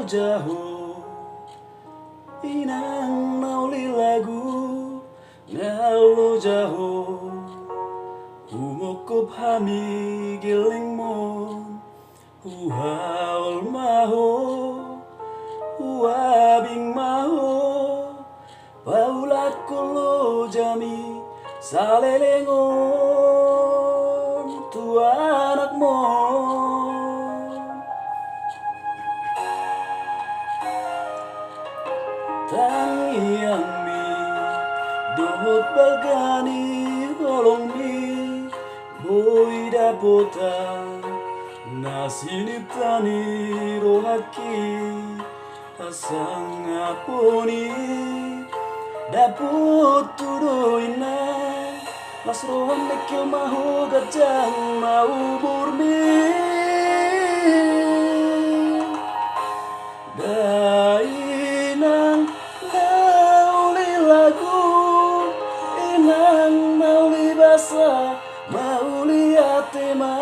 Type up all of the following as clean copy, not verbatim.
jauh inang nauli lagu ngalo jauh umukup hami giling mon huhaul maho huabing maho paulat kulo jami salelengon tu anak mon tangiang mi dohot balgani holong mi boy dapota nasiniptani rohaki asang aponi dapot tudoina las rohan mekil mahu gajang mau burmi dainang nauli lagu inang nauli basa mauli atema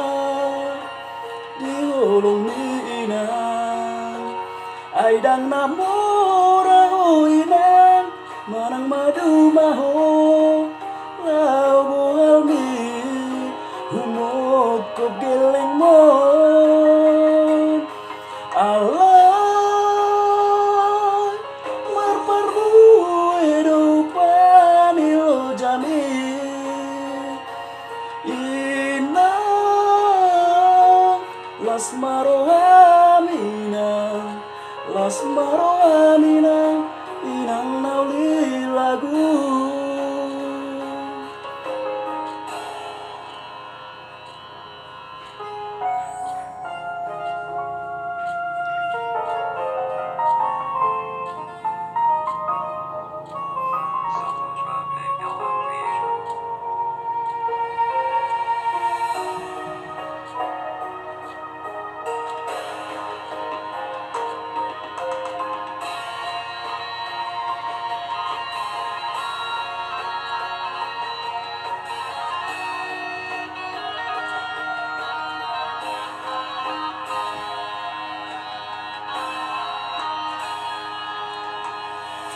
diolong ni inang aidang namora inang manang madu maho lau bohal mi humok ko geleng mo alay marparbu edopan ilo jami inang las maro amina inang nauli lagu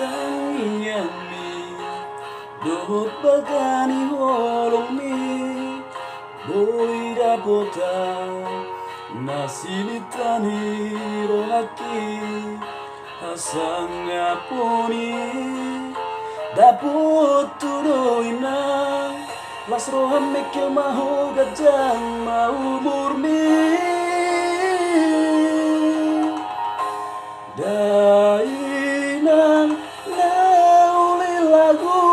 tangiang mi dohot bagani holong mi boy dapota nasilitani rohaki asang aponi dapot tudoina las rohan mekil maho gajang mau burmi dainang nauli lagu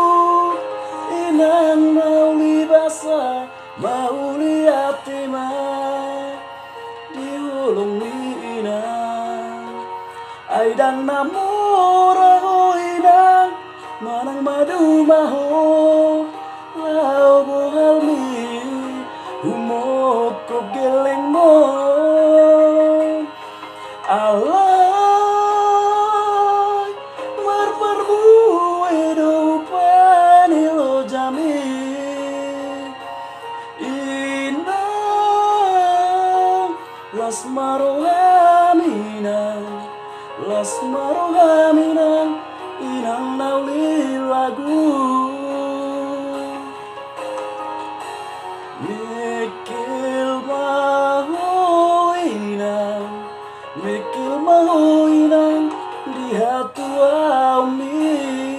inang nauli basa mauli atima diulung ni inang aidang namora inang manang madu maho lau bohal mi humok ko geleng mo alay marparbu edopan ilo jami inang las maro amina inang nauli lagu mikil maho inang di hatu ami